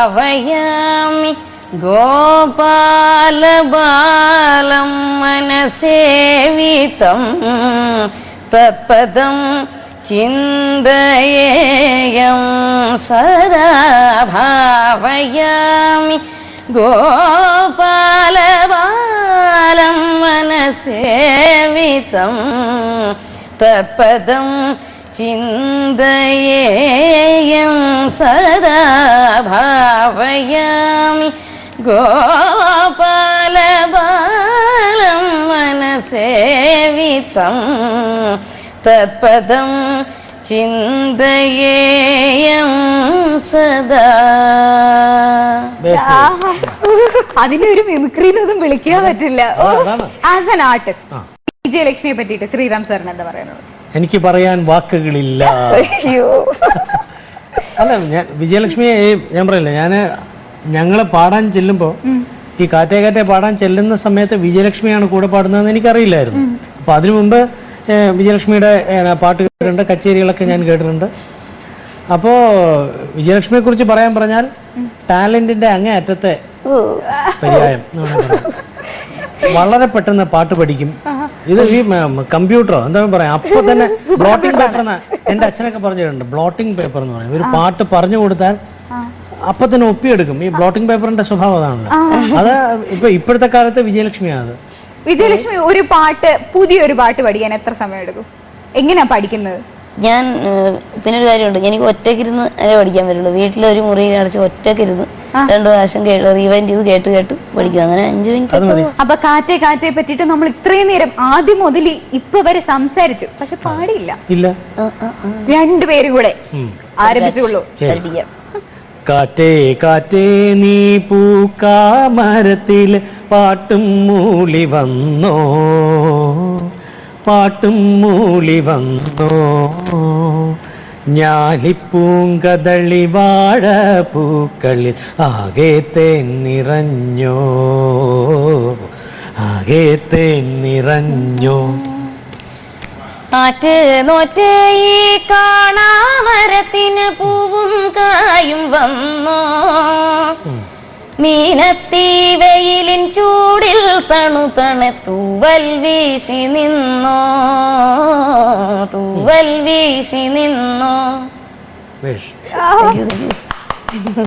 ഭാവയാമി ഗോപാലബാലം മനസേവിതം തത്പദം ചിന്തയേയം സദാ ഭാവയാമി ഗോപാലബാലം മനസേവിതം തത്പദം ചിന്തയേയം സദാ ഭാവയാമി ഗോപാലബാലം മനസേവിതം തത്പദം ചിന്തയേയം സദാ. അതിന്റെ ഒരു മിമിക്രിന്നൊന്നും വിളിക്കാൻ പറ്റില്ല. ആസ് ആൻ ആർട്ടിസ്റ്റ് വിജയലക്ഷ്മിയെ പറ്റിയിട്ട് ശ്രീറാം സാറിന് എന്താ പറയാനുള്ളത്? എനിക്ക് പറയാൻ വാക്കുകളില്ല. അല്ല, ഞാൻ വിജയലക്ഷ്മിയെ ഞാൻ പറയില്ല, ഞങ്ങള് പാടാൻ ചെല്ലുമ്പോൾ ഈ കാറ്റേ കാറ്റേ പാടാൻ ചെല്ലുന്ന സമയത്ത് വിജയലക്ഷ്മിയാണ് കൂടെ പാടുന്നതെന്ന് എനിക്കറിയില്ലായിരുന്നു. അപ്പൊ അതിനു മുമ്പ് വിജയലക്ഷ്മിയുടെ പാട്ട് കേട്ടിട്ടുണ്ട്, കച്ചേരികളൊക്കെ ഞാൻ കേട്ടിട്ടുണ്ട്. അപ്പോൾ വിജയലക്ഷ്മിയെ കുറിച്ച് പറഞ്ഞാൽ ടാലന്റിന്റെ അങ്ങേ അറ്റത്തെ പര്യായം. വളരെ പെട്ടെന്ന് പാട്ട് പഠിക്കും. ഇത് ഈ കമ്പ്യൂട്ടറോ എന്താ പറയാ, അപ്പൊ തന്നെ ബ്ലോട്ടിംഗ് പേപ്പർ എന്റെ അച്ഛനൊക്കെ പറഞ്ഞിട്ടുണ്ട്. ബ്ലോട്ടിംഗ് പേപ്പർ എന്ന് പറയും, ഒരു പാട്ട് പറഞ്ഞു കൊടുത്താൽ അപ്പൊ തന്നെ ഒപ്പിയെടുക്കും. ഈ ബ്ലോട്ടിംഗ് പേപ്പറിന്റെ സ്വഭാവം അതാണല്ലോ. അത് ഇപ്പോഴത്തെ കാലത്ത് വിജയലക്ഷ്മിയാണ്. വിജയലക്ഷ്മി ഒരു പാട്ട്, പുതിയൊരു പാട്ട് പഠിക്കാൻ എത്ര സമയം എടുക്കും? എങ്ങനെയാ പഠിക്കുന്നത്? ഞാൻ പിന്നെ ഒരു കാര്യമുണ്ട്, എനിക്ക് ഒറ്റക്കിരുന്ന് അല്ലേ പഠിക്കാൻ പറ്റുള്ളൂ. വീട്ടിലൊരു മുറിയിൽ അടച്ച് ഒറ്റക്കിരുന്ന് 2 പ്രാവശ്യം റിവൈൻഡ് ചെയ്ത് കേട്ട് പഠിക്കും. അങ്ങനെ 5 മിനിറ്റ്. അപ്പൊ കാറ്റേ കാറ്റേ പറ്റിട്ട് നമ്മൾ ഇത്രയും നേരം ആദ്യം മുതൽ ഇപ്പൊ വരെ സംസാരിച്ചു, പക്ഷെ പാടിയില്ല. രണ്ടുപേരും കൂടെ ആരംഭിച്ചുള്ളൂ. കാറ്റേ കാറ്റേ നീ പൂക്കാമരത്തിൽ പാട്ടും മൂളി വന്നോ, പാട്ടും മൂളി വന്നോ, ഞാലിപ്പൂങ്കദളി വാഴ പൂക്കളിൽ ആകെ തേൻ നിറഞ്ഞോ, ആകെ തേൻ നിറഞ്ഞോ. കാറ്റ് നോറ്റ് ഈ കാണാമരത്തിന് പൂവും കായും വന്നോ, മീനത്തി വെയിലിൻ ചൂടിൽ തണുതണെ തൂവൽ വീശി നിന്നോ, തൂവൽ വീശി നിന്നോ.